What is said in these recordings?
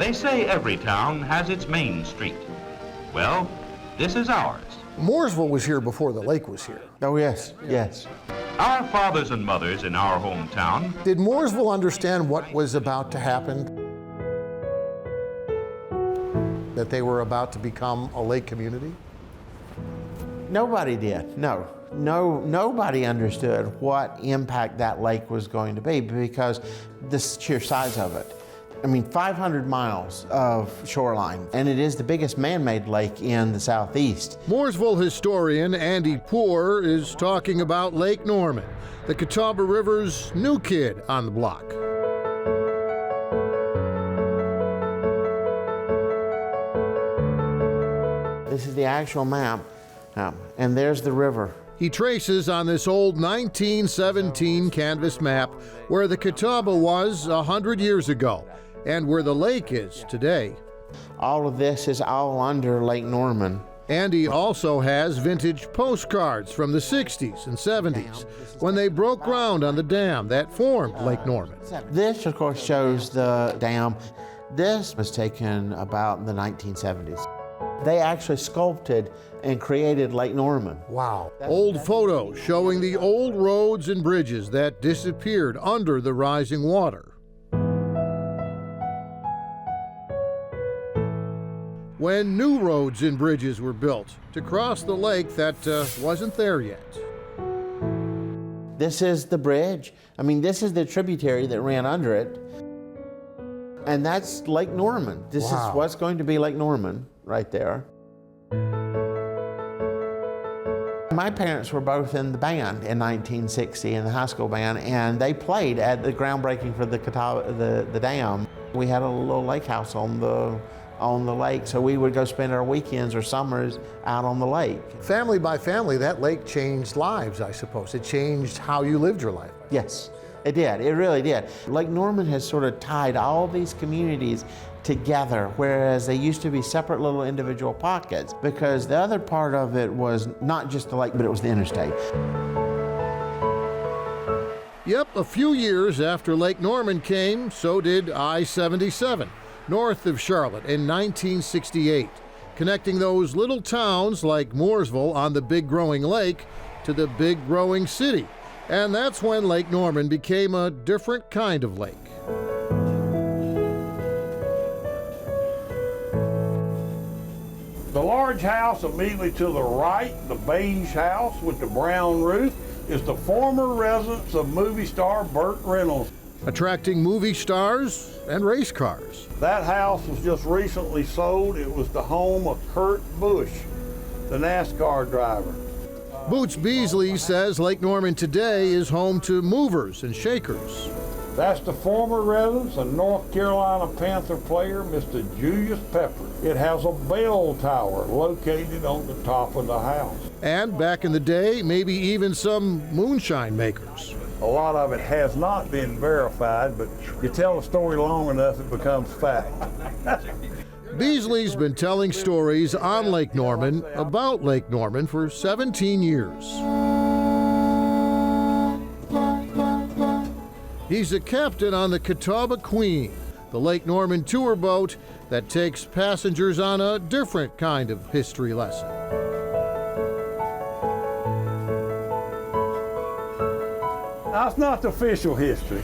They say every town has its main street. Well, this is ours. Mooresville was here before the lake was here. Oh, yes, yes. Our fathers and mothers in our hometown. Did Mooresville understand what was about to happen? That they were about to become a lake community? Nobody did, no. Nobody understood what impact that lake was going to be because the sheer size of it. I mean, 500 miles of shoreline, and it is the biggest man-made lake in the southeast. Mooresville historian Andy Poor is talking about Lake Norman, the Catawba River's new kid on the block. This is the actual map, and there's the river. He traces on this old 1917 canvas map where the Catawba was 100 years ago and where the lake is today. All of this is all under Lake Norman. Andy also has vintage postcards from the 60s and 70s when they broke ground on the dam that formed Lake Norman. This, of course, shows the dam. This was taken about in the 1970s. They actually sculpted and created Lake Norman. Wow. Old photos showing the old roads and bridges that disappeared under the rising water. When new roads and bridges were built to cross the lake that wasn't there yet. This is the bridge. I mean, this is the tributary that ran under it. And that's Lake Norman. This is what's going to be Lake Norman right there. My parents were both in the band in 1960, in the high school band, and they played at the groundbreaking for the dam. We had a little lake house on the lake, so we would go spend our weekends or summers out on the lake. Family by family, that lake changed lives, I suppose. It changed how you lived your life. Yes, it did. It really did. Lake Norman has sort of tied all these communities together, whereas they used to be separate little individual pockets, because the other part of it was not just the lake, but it was the interstate. Yep, a few years after Lake Norman came, so did I-77, north of Charlotte in 1968, connecting those little towns like Mooresville on the big growing lake to the big growing city. And that's when Lake Norman became a different kind of lake. The large house immediately to the right, the beige house with the brown roof, is the former residence of movie star Burt Reynolds. Attracting movie stars and race cars. That house was just recently sold. It was the home of Kurt Busch, the NASCAR driver. Boots Beasley says Lake Norman today is home to movers and shakers. That's the former residence of North Carolina Panther player, Mr. Julius Pepper. It has a bell tower located on the top of the house. And back in the day, maybe even some moonshine makers. A lot of it has not been verified, but you tell a story long enough, it becomes fact. Beasley's been telling stories on Lake Norman, about Lake Norman, for 17 years. He's a captain on the Catawba Queen, the Lake Norman tour boat that takes passengers on a different kind of history lesson. That's not the official history.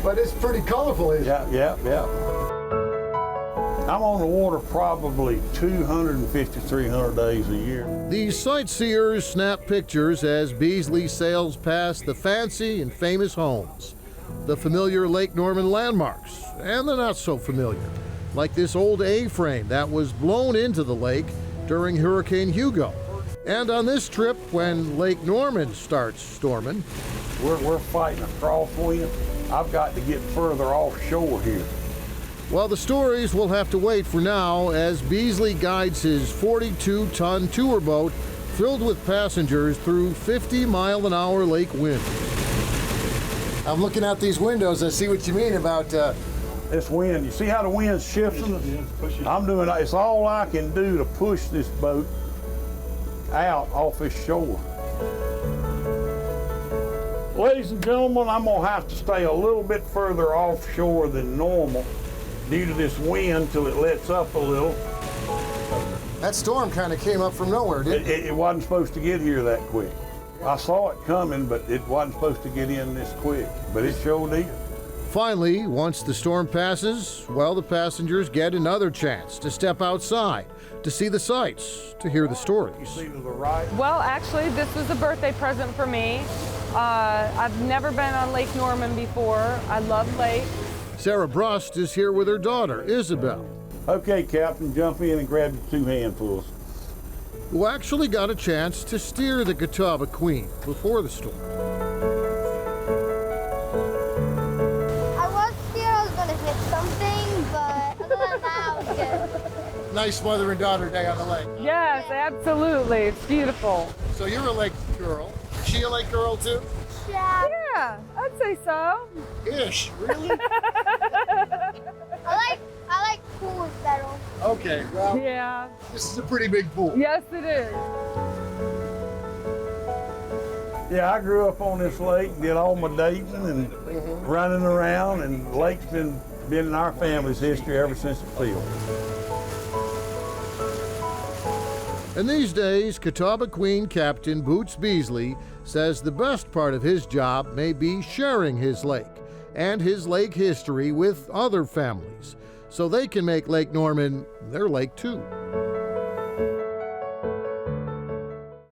But it's pretty colorful, isn't it? Yeah. I'm on the water probably 250, 300 days a year. These sightseers snap pictures as Beasley sails past the fancy and famous homes, the familiar Lake Norman landmarks, and the not so familiar, like this old A-frame that was blown into the lake during Hurricane Hugo. And on this trip, when Lake Norman starts storming, we're fighting a crosswind. I've got to get further offshore here. Well, the stories will have to wait for now as Beasley guides his 42-ton tour boat filled with passengers through 50-mile-an-hour lake winds. I'm looking out these windows. I see what you mean about this wind. You see how the wind's shifting? I'm doing, it's all I can do to push this boat out off this shore. Ladies and gentlemen, I'm gonna have to stay a little bit further offshore than normal due to this wind till it lets up a little. That storm kind of came up from nowhere, didn't it? It wasn't supposed to get here that quick. I saw it coming, but it wasn't supposed to get in this quick, but it sure did. Finally, once the storm passes, well, the passengers get another chance to step outside, to see the sights, to hear the You stories. see to the right? Well, actually, this was a birthday present for me. I've never been on Lake Norman before. I love lakes. Sarah Brust is here with her daughter, Isabel, Okay, Captain, jump in and grab your 2 handfuls. who actually got a chance to steer the Catawba Queen before the storm. I was scared I was going to hit something, but other than that, I was good. Nice mother and daughter day on the lake. Yes, absolutely. It's beautiful. So you're a lake girl. Is she a lake girl too? Yeah. Yeah, I'd say so. Ish, really? I like pools better. Okay, well, Yeah. this is a pretty big pool. Yes, it is. Yeah, I grew up on this lake, did all my dating and running around, and the lake's been in our family's history ever since the field. And these days, Catawba Queen Captain Boots Beasley says the best part of his job may be sharing his lake and his lake history with other families, so they can make Lake Norman their lake too.